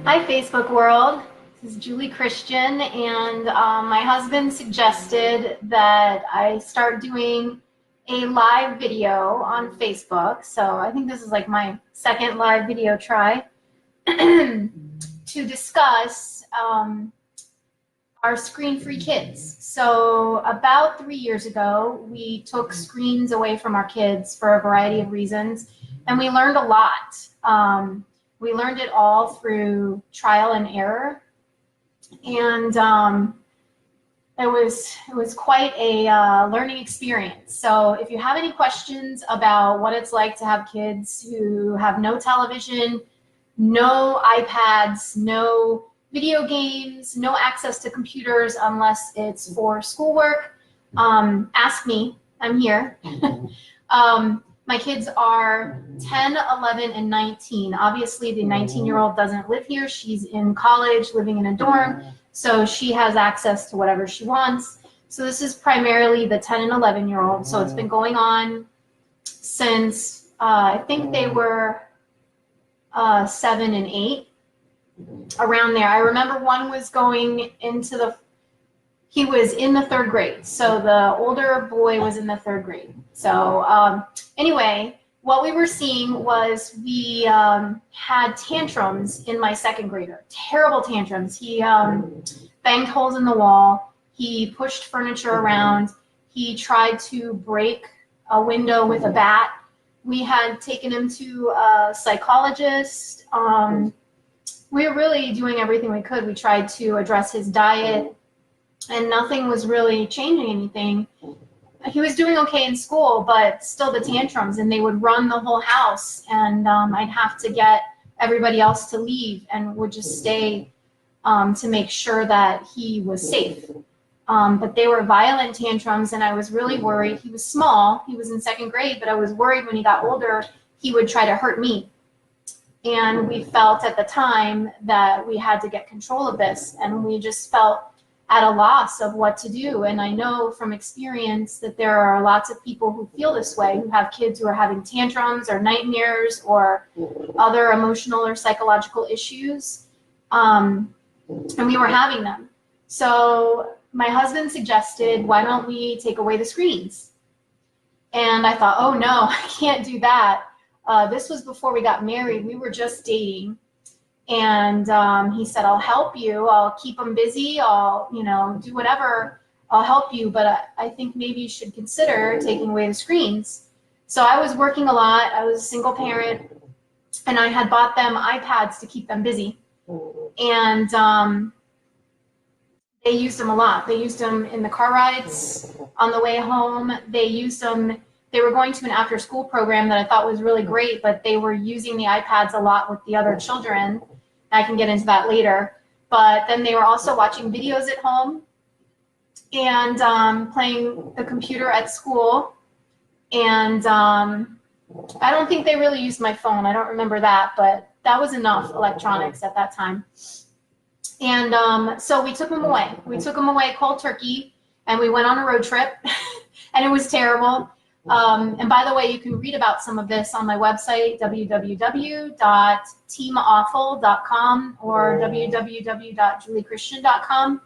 Hi, Facebook world. This is Julie Christian, and my husband suggested that I start doing a live video on Facebook. So I think this is like my second live video try to discuss our screen-free kids. So about 3 years ago, we took screens away from our kids for a variety of reasons, and we learned a lot. We learned it all through trial and error, and it was quite a learning experience. So if you have any questions about what it's like to have kids who have no television, no iPads, no video games, no access to computers unless it's for schoolwork, ask me. I'm here. My kids are 10, 11, and 19. Obviously, the 19-year-old doesn't live here. She's in college, living in a dorm, so she has access to whatever she wants. So this is primarily the 10 and 11-year-old. So it's been going on since I think they were 7 and 8, around there. I remember one was going into he was in the 3rd grade. So the older boy was in the 3rd grade. So anyway, what we were seeing was we had tantrums in my 2nd grader, terrible tantrums. He banged holes in the wall. He pushed furniture around. He tried to break a window with a bat. We had taken him to a psychologist. We were really doing everything we could. We tried to address his diet, and nothing was really changing anything. He was doing okay in school, but still the tantrums, and they would run the whole house, and I'd have to get everybody else to leave and would just stay to make sure that he was safe. But they were violent tantrums, and I was really worried. He was small. He was in 2nd grade, but I was worried when he got older, he would try to hurt me. And we felt at the time that we had to get control of this, and we just felt at a loss of what to do. And I know from experience that there are lots of people who feel this way, who have kids who are having tantrums or nightmares or other emotional or psychological issues, and we were having them. So my husband suggested, why don't we take away the screens? And I thought, oh no, I can't do that. This was before we got married. We were just dating. And he said, I'll help you. I'll keep them busy. I'll, do whatever. I'll help you. But I think maybe you should consider taking away the screens. So I was working a lot. I was a single parent. And I had bought them iPads to keep them busy. And they used them a lot. They used them in the car rides on the way home. They used them. They were going to an after-school program that I thought was really great, but they were using the iPads a lot with the other children. I can get into that later. But then they were also watching videos at home and playing the computer at school. And I don't think they really used my phone. I don't remember that, but that was enough electronics at that time. And so we took them away. We took them away cold turkey, and we went on a road trip, and it was terrible. And by the way, you can read about some of this on my website, www.teamawful.com or www.juliechristian.com.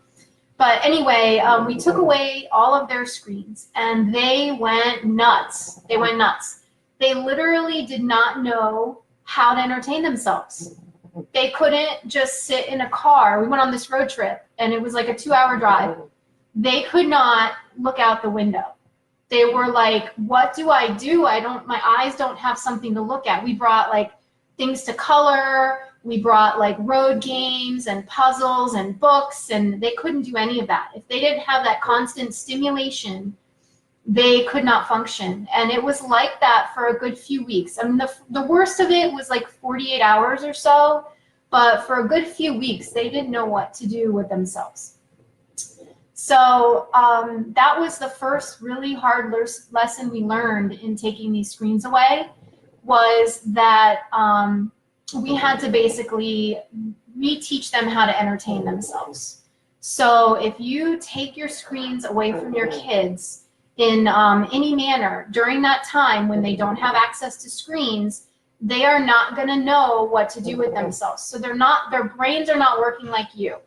But anyway, we took away all of their screens, and they went nuts. They went nuts. They literally did not know how to entertain themselves. They couldn't just sit in a car. We went on this road trip, and it was like a 2-hour drive. They could not look out the window. They were like, what do? My eyes don't have something to look at. We brought like things to color. We brought like road games and puzzles and books, and they couldn't do any of that. If they didn't have that constant stimulation, they could not function. And it was like that for a good few weeks. I mean, the worst of it was like 48 hours or so, but for a good few weeks, they didn't know what to do with themselves. So that was the first really hard lesson we learned in taking these screens away, was that we had to basically reteach them how to entertain themselves. So if you take your screens away from your kids in any manner during that time when they don't have access to screens, they are not going to know what to do with themselves. So their brains are not working like you.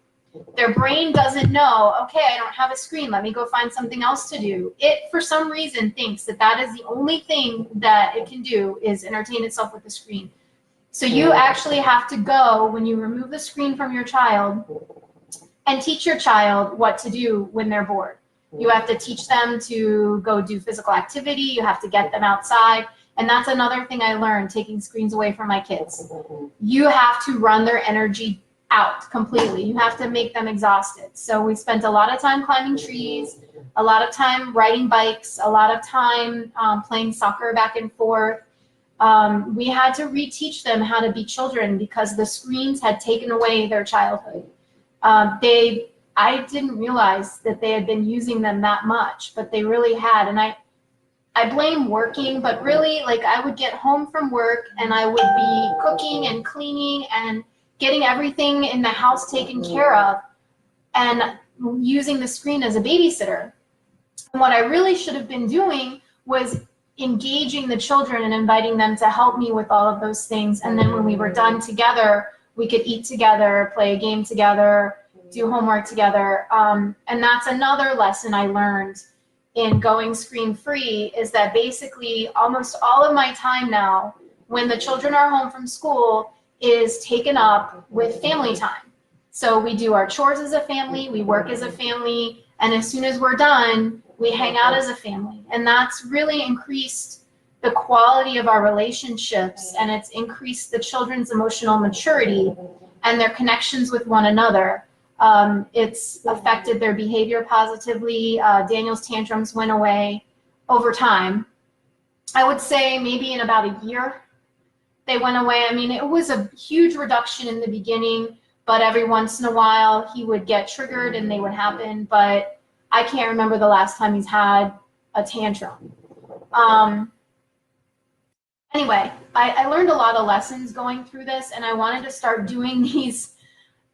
Their brain doesn't know, okay, I don't have a screen, let me go find something else to do. It, for some reason, thinks that that is the only thing that it can do is entertain itself with the screen. So you actually have to go, when you remove the screen from your child, and teach your child what to do when they're bored. You have to teach them to go do physical activity. You have to get them outside. And that's another thing I learned taking screens away from my kids. You have to run their energy out completely. You have to make them exhausted. So we spent a lot of time climbing trees, a lot of time riding bikes, a lot of time playing soccer back and forth. We had to reteach them how to be children because the screens had taken away their childhood. I didn't realize that they had been using them that much, but they really had. And I blame working, but really, like, I would get home from work and I would be cooking and cleaning and getting everything in the house taken care of and using the screen as a babysitter. And what I really should have been doing was engaging the children and inviting them to help me with all of those things. And then when we were done together, we could eat together, play a game together, do homework together. And that's another lesson I learned in going screen-free, is that basically almost all of my time now, when the children are home from school, is taken up with family time. So we do our chores as a family, we work as a family, and as soon as we're done, we hang out as a family. And that's really increased the quality of our relationships, and it's increased the children's emotional maturity and their connections with one another. It's affected their behavior positively. Daniel's tantrums went away over time. I would say maybe in about a year they went away. I mean, it was a huge reduction in the beginning, but every once in a while he would get triggered and they would happen. But I can't remember the last time he's had a tantrum. Anyway, I learned a lot of lessons going through this, and I wanted to start doing these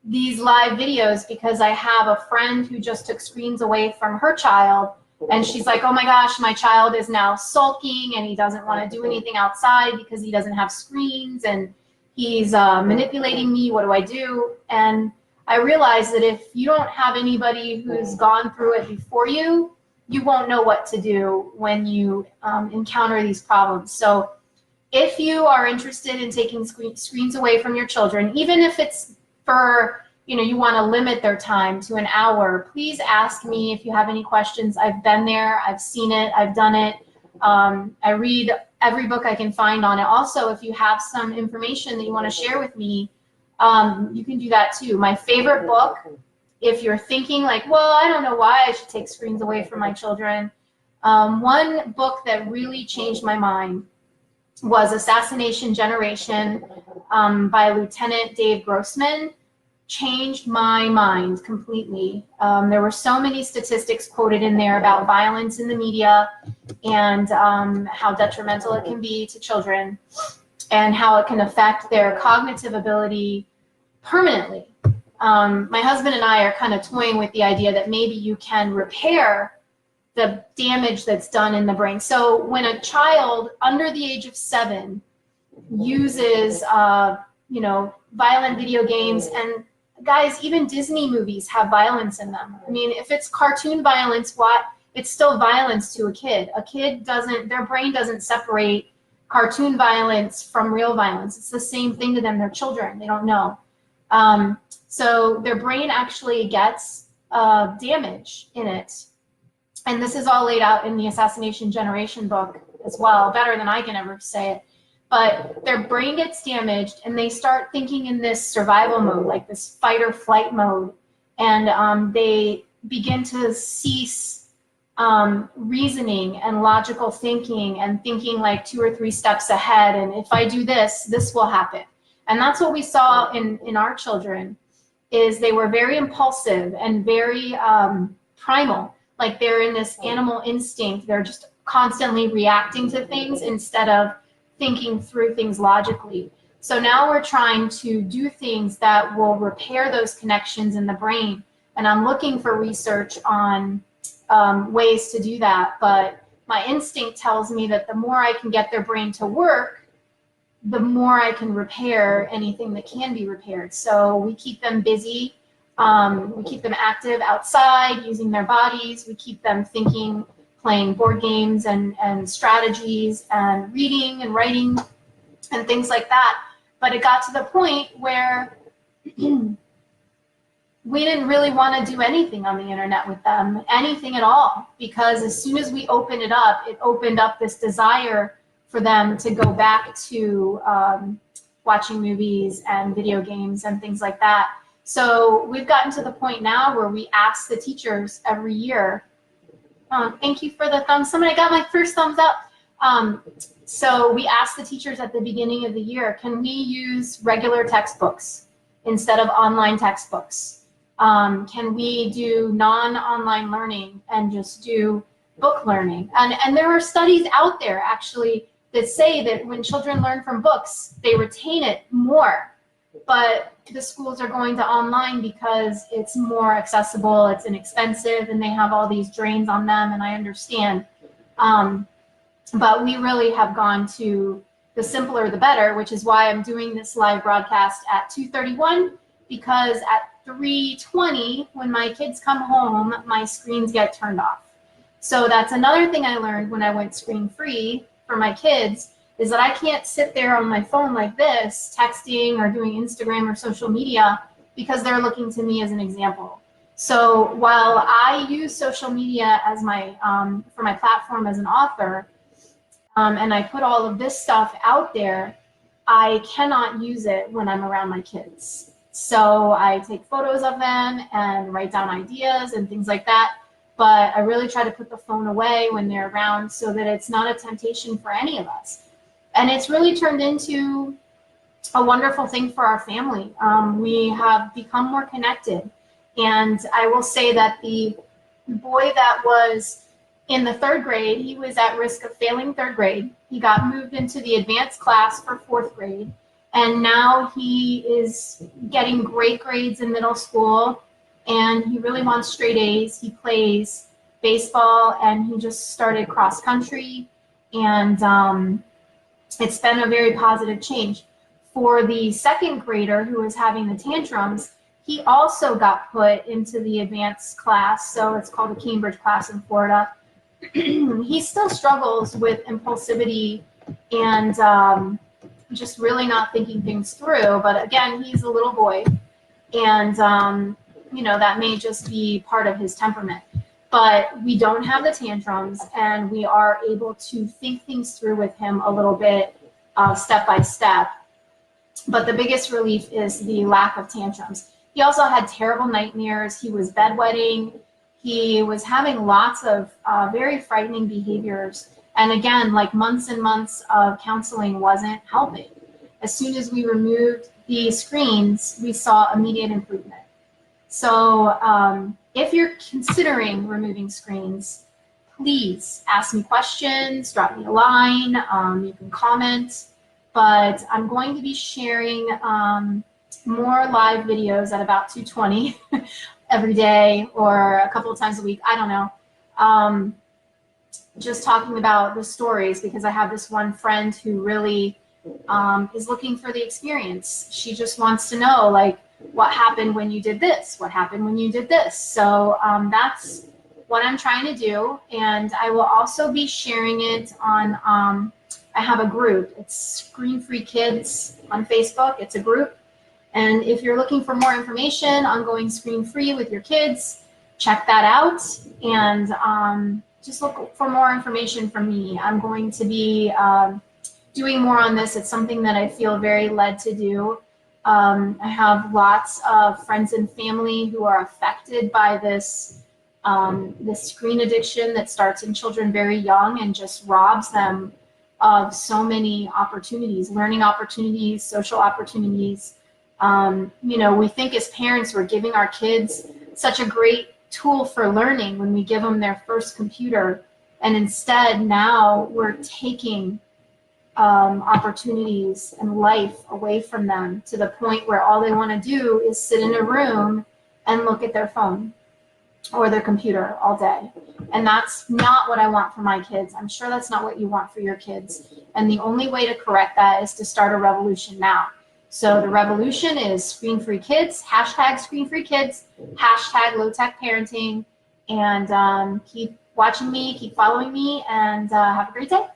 live videos because I have a friend who just took screens away from her child, and she's like, oh my gosh, my child is now sulking and he doesn't want to do anything outside because he doesn't have screens, and he's manipulating me. What do I do? And I realized that if you don't have anybody who's gone through it before you, you won't know what to do when you encounter these problems. So if you are interested in taking screens away from your children, even if it's for, you want to limit their time to an hour, please ask me if you have any questions. I've been there, I've seen it, I've done it. I read every book I can find on it. Also, if you have some information that you want to share with me, you can do that too. My favorite book, if you're thinking like, well, I don't know why I should take screens away from my children, one book that really changed my mind was Assassination Generation by Lieutenant Dave Grossman. Changed my mind completely. There were so many statistics quoted in there about violence in the media and how detrimental it can be to children and how it can affect their cognitive ability permanently. My husband and I are kind of toying with the idea that maybe you can repair the damage that's done in the brain. So when a child under the age of 7 uses, violent video games, and guys, even Disney movies have violence in them. I mean, if it's cartoon violence, it's still violence to a kid. A kid their brain doesn't separate cartoon violence from real violence. It's the same thing to them. They're children. They don't know. So their brain actually gets damage in it. And this is all laid out in the Assassination Generation book as well, better than I can ever say it. But their brain gets damaged and they start thinking in this survival mode, like this fight or flight mode. And they begin to cease reasoning and logical thinking and thinking like 2 or 3 steps ahead. And if I do this, this will happen. And that's what we saw in our children, is they were very impulsive and very primal. Like they're in this animal instinct. They're just constantly reacting to things instead of thinking through things logically. So now we're trying to do things that will repair those connections in the brain. And I'm looking for research on ways to do that. But my instinct tells me that the more I can get their brain to work, the more I can repair anything that can be repaired. So we keep them busy. We keep them active outside, using their bodies. We keep them thinking, playing board games and strategies and reading and writing and things like that. But it got to the point where we didn't really want to do anything on the internet with them, anything at all, because as soon as we opened it opened up this desire for them to go back to watching movies and video games and things like that. So we've gotten to the point now where we ask the teachers every year. Thank you for the thumbs. Somebody got my first thumbs up. So we ask the teachers at the beginning of the year, can we use regular textbooks instead of online textbooks? Can we do non-online learning and just do book learning? And there are studies out there actually that say that when children learn from books, they retain it more. But the schools are going to online because it's more accessible, it's inexpensive, and they have all these drains on them, and I understand. But we really have gone to the simpler the better, which is why I'm doing this live broadcast at 2:31, because at 3:20, when my kids come home, my screens get turned off. So that's another thing I learned when I went screen-free for my kids, is that I can't sit there on my phone like this, texting or doing Instagram or social media, because they're looking to me as an example. So while I use social media as my for my platform as an author, and I put all of this stuff out there, I cannot use it when I'm around my kids. So I take photos of them and write down ideas and things like that. But I really try to put the phone away when they're around so that it's not a temptation for any of us. And it's really turned into a wonderful thing for our family. We have become more connected. And I will say that the boy that was in the 3rd grade, he was at risk of failing 3rd grade. He got moved into the advanced class for 4th grade. And now he is getting great grades in middle school. And he really wants straight A's. He plays baseball, and he just started cross country. And it's been a very positive change. For the 2nd grader who was having the tantrums, he also got put into the advanced class. So it's called the Cambridge class in Florida. He still struggles with impulsivity and just really not thinking things through. But again, he's a little boy, and you know, that may just be part of his temperament. But we don't have the tantrums, and we are able to think things through with him a little bit, step by step. But the biggest relief is the lack of tantrums. He also had terrible nightmares. He was bedwetting. He was having lots of very frightening behaviors. And again, like months and months of counseling wasn't helping. As soon as we removed the screens, we saw immediate improvement. So if you're considering removing screens, please ask me questions, drop me a line, you can comment. But I'm going to be sharing more live videos at about 2:20 every day or a couple of times a week, I don't know. Just talking about the stories, because I have this one friend who really is looking for the experience. She just wants to know, like, what happened when you did this? What happened when you did this? So that's what I'm trying to do. And I will also be sharing it on, I have a group. It's Screen Free Kids on Facebook. It's a group. And if you're looking for more information on going screen free with your kids, check that out. And just look for more information from me. I'm going to be doing more on this. It's something that I feel very led to do. I have lots of friends and family who are affected by this screen addiction that starts in children very young and just robs them of so many opportunities, learning opportunities, social opportunities. You know, we think as parents we're giving our kids such a great tool for learning when we give them their first computer, and instead now we're taking opportunities and life away from them to the point where all they want to do is sit in a room and look at their phone. or their computer all day. And that's not what I want for my kids. I'm sure that's not what you want for your kids. And the only way to correct that is to start a revolution now. So the revolution is screen-free kids, hashtag screen-free kids, hashtag low-tech parenting, and keep watching me, keep following me, and have a great day.